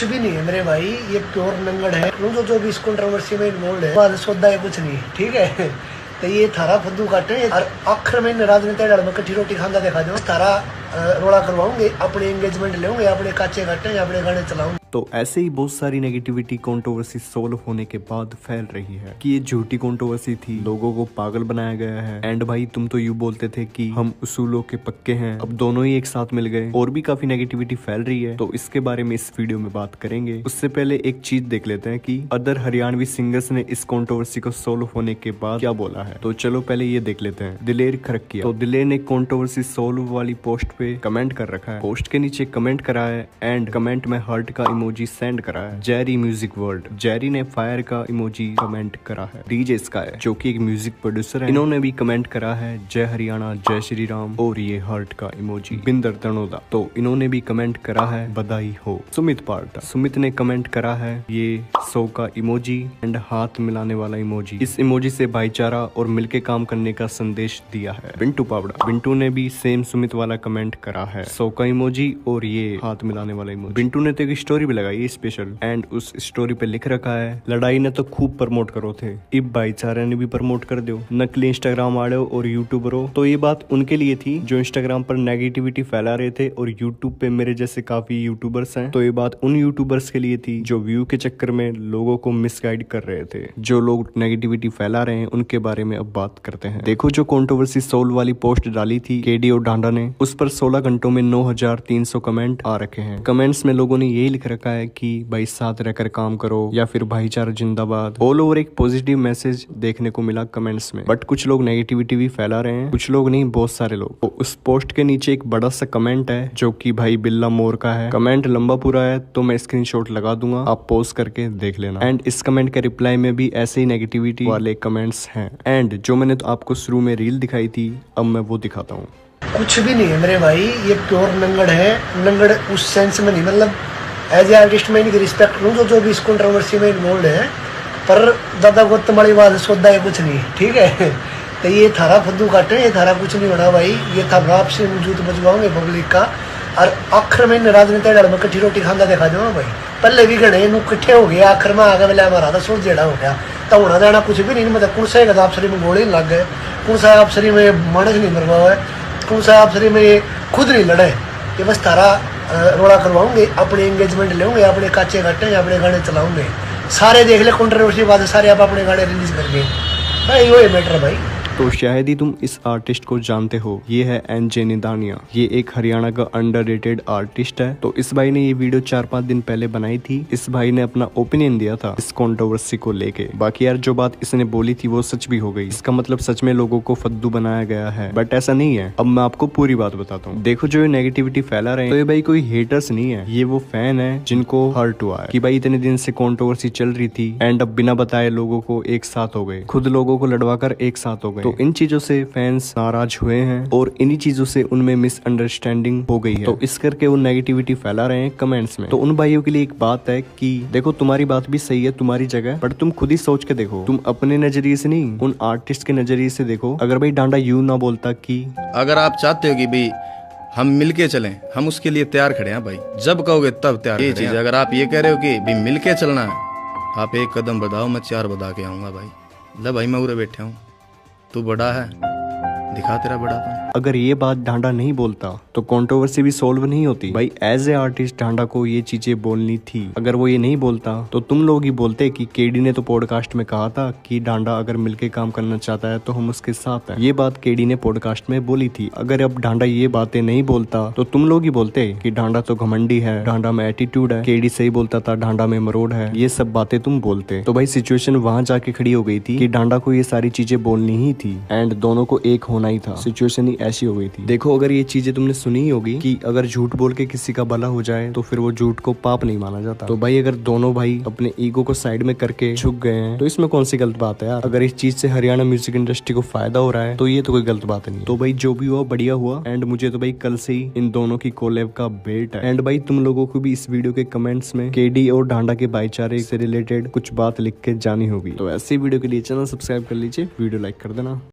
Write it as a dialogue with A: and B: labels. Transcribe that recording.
A: कुछ भी नहीं है मेरे भाई, ये प्योर नंगड़ है। जो भी इस कंट्रोवर्सी में इन्वॉल्व है बाद सौदा है कुछ नहीं, ठीक है। तो ये थारा फद्दू काटे और आखिर में राजनीति लड़ में कट्ठी रोटी खांदा देखा जाओ, थारा रोड़ा करवाऊंगे, अपने एंगेजमेंट लेंगे, अपने काचे काटे, अपने गाने चलाऊंगे।
B: तो ऐसे ही बहुत सारी नेगेटिविटी कंट्रोवर्सी सोल्व होने के बाद फैल रही है कि ये झूठी कंट्रोवर्सी थी, लोगों को पागल बनाया गया है। एंड भाई तुम तो यूं बोलते थे कि हम उसूलों के पक्के हैं, अब दोनों ही एक साथ मिल गए। और भी काफी नेगेटिविटी फैल रही है, तो इसके बारे में इस वीडियो में बात करेंगे। उससे पहले एक चीज देख लेते हैं कि अदर हरियाणवी सिंगर्स ने इस कंट्रोवर्सी को सोल्व होने के बाद क्या बोला है। तो चलो पहले ये देख लेते हैं। दिलेर खरकिया, तो दिलेर ने कंट्रोवर्सी सोल्व वाली पोस्ट पे कमेंट कर रखा है। पोस्ट के नीचे कमेंट करा है एंड कमेंट में हार्ट का इमोजी सेंड करा है। जेरी म्यूजिक वर्ल्ड, जेरी ने फायर का इमोजी कमेंट करा है। डीजे स्काई जो कि एक म्यूजिक प्रोड्यूसर है, इन्होंने भी कमेंट करा है जय हरियाणा जय श्री राम और ये हार्ट का इमोजी। बिंदर तनोदा, तो इन्होंने भी कमेंट करा है बधाई हो। सुमित पार्टा, सुमित ने कमेंट करा है ये 100 का इमोजी एंड हाथ मिलाने वाला इमोजी। इस इमोजी से भाईचारा और मिलके काम करने का संदेश दिया है। बिंटू पावड़ा, बिंटू ने भी सेम सुमित वाला कमेंट करा है, 100 का इमोजी और ये हाथ मिलाने वाला इमोजी। बिंटू ने तो एक स्टोरी भी लगाई स्पेशल एंड उस स्टोरी पे लिख रखा है लड़ाई ने तो खूब प्रमोट करो थे, इब भाईचारे ने भी प्रमोट कर दो। नकली इंस्टाग्राम वाले और यूट्यूबरों, तो ये बात उनके लिए थी जो इंस्टाग्राम पर नेगेटिविटी फैला रहे थे और यूट्यूब पे मेरे जैसे काफी यूट्यूबर्स हैं। तो ये बात उन यूट्यूबर्स के लिए थी जो व्यू के चक्कर में लोगों को मिसगाइड कर रहे थे। जो लोग नेगेटिविटी फैला रहे हैं उनके बारे में अब बात करते हैं। देखो जो कंट्रोवर्सी सोल्व वाली पोस्ट डाली थी केडी और डांडा ने, उस पर 16 घंटों में 9300 कमेंट आ रखे हैं। कमेंट्स में लोगों ने यही लिख रखा है कि भाई साथ रहकर काम करो या फिर भाईचारा जिंदाबाद। ऑल ओवर एक पॉजिटिव मैसेज देखने को मिला कमेंट्स में, बट कुछ लोग नेगेटिविटी भी फैला रहे हैं, कुछ लोग नहीं बहुत सारे लोग। तो उस पोस्ट के नीचे एक बड़ा सा कमेंट है जो कि भाई बिल्ला मोर का है। कमेंट लंबा पूरा है तो मैं स्क्रीनशॉट लगा दूंगा, आप पोस्ट करके देख लेना। एंड इस कमेंट के रिप्लाई में भी ऐसे ही नेगेटिविटी वाले कमेंट्स हैं। एंड जो मैंने तो आपको शुरू में रील दिखाई थी अब मैं वो दिखाता हूँ।
A: कुछ भी नहीं है मेरे भाई, ये प्योर नंगड़ है। नंगड़ उस सेंस में नहीं, मतलब एज ए आर्टिस्ट मैं इनकी रिस्पेक्ट करूँ जो भी इस कंट्रोवर्सी में इन्वॉल्व है, पर दादा को तुम्हारी बात सौदा है कुछ नहीं, ठीक है। तो ये थारा फद्दू काटे, ये थारा कुछ नहीं होना भाई, ये थारा आपसे वजूद बचवाओगे पब्लिक का। और आखिर में राजनीति लड़ में कट्ठी रोटी खांदा देखा जाओ भाई, पहले भी घने कट्ठे हो गया, आखिर में आगे वाले हमारा सोच जेड़ा हो गया। तो होना देना कुछ भी नहीं, मतलब कौन सा अफसरी में गोली लग गए, कौन सा अफसरी में मानस नहीं मरवा है, कौन सा अफसरी में खुद नहीं लड़े। ये बस थारा रोड़ा करवाऊंगे, अपने एंगेजमेंट लेंगे, अपने काचे काटे, अपने गाने चलाऊंगे। सारे देख ले कंट्रोवर्सी बाद सारे आप अपने गाने रिलीज करके भाई, वो मैटर भाई।
B: तो शायद ही तुम इस आर्टिस्ट को जानते हो, ये है एनजे निदानिया। ये एक हरियाणा का अंडररेटेड आर्टिस्ट है। तो इस भाई ने ये वीडियो 4-5 दिन पहले बनाई थी। इस भाई ने अपना ओपिनियन दिया था इस कंट्रोवर्सी को लेके। बाकी यार जो बात इसने बोली थी वो सच भी हो गई, इसका मतलब सच में लोगों को फद्दू बनाया गया है, बट ऐसा नहीं है। अब मैं आपको पूरी बात बताता हूँ। देखो जो ये नेगेटिविटी फैला रहे हैं, तो ये भाई कोई हेटर्स नहीं है, ये वो फैन है जिनको हर्ट हुआ है कि भाई इतने दिन से कंट्रोवर्सी चल रही थी एंड अब बिना बताए लोगों को एक साथ हो गए, खुद लोगों को लड़वा कर एक साथ हो गए। तो इन चीजों से फैंस नाराज हुए हैं और इन्हीं चीजों से उनमें मिसअंडरस्टैंडिंग हो गई है। तो इस करके वो नेगेटिविटी फैला रहे हैं कमेंट्स में। तो उन भाइयों के लिए एक बात है कि देखो तुम्हारी बात भी सही है तुम्हारी जगह, बट तुम खुद ही सोच के देखो, तुम अपने नजरिए से नहीं उन आर्टिस्ट के नजरिए से देखो। अगर भाई डांडा यूं ना बोलता कि
C: अगर आप चाहते हो कि भाई हम मिलके चलें, हम उसके लिए तैयार खड़े हैं भाई, जब कहोगे तब तैयार। ये चीज अगर आप ये कह रहे हो कि भाई मिलके चलना है, आप एक कदम बढ़ाओ मैं 4 बढ़ा के आऊंगा भाई। ले भाई मैं उरे बैठे हूँ, तू बड़ा है, दिखा तेरा बड़ा।
B: अगर ये बात डांडा नहीं बोलता तो कंट्रोवर्सी भी सोल्व नहीं होती भाई। एज ए आर्टिस्ट डांडा को ये चीजें बोलनी थी। अगर वो ये नहीं बोलता तो तुम लोग ही बोलते कि केडी ने तो पॉडकास्ट में कहा था कि डांडा अगर मिलके काम करना चाहता है तो हम उसके साथ हैं। ये बात केडी ने पॉडकास्ट में बोली थी। अगर अब डांडा ये बातें नहीं बोलता तो तुम लोग ही बोलते कि डांडा तो घमंडी है, डांडा में एटीट्यूड है, केडी सही बोलता था, डांडा में मरोड़ है, ये सब बातें तुम बोलते। तो भाई सिचुएशन वहां जाके खड़ी हो गई थी कि डांडा को ये सारी चीजें बोलनी ही थी एंड दोनों को एक होना ही था। सिचुएशन ही ऐसी हो गई थी। देखो अगर ये चीजें तुमने सुनी ही होगी कि अगर झूठ बोल के किसी का भला हो जाए तो फिर वो झूठ को पाप नहीं माना जाता। तो भाई अगर दोनों भाई अपने ईगो को साइड में करके झुक गए हैं तो इसमें कौन सी गलत बात है यार। अगर इस चीज से हरियाणा म्यूजिक इंडस्ट्री को फायदा हो रहा है तो ये तो कोई गलत बात नहीं। तो भाई जो भी हुआ बढ़िया हुआ एंड मुझे तो भाई कल से ही इन दोनों की कोलैब का वेट है। एंड भाई तुम लोगों को भी इस वीडियो के कमेंट्स में केडी और डांडा के भाईचारे से रिलेटेड कुछ बात लिख के जानी होगी। तो ऐसी वीडियो के लिए चैनल सब्सक्राइब कर लीजिए, वीडियो लाइक कर देना।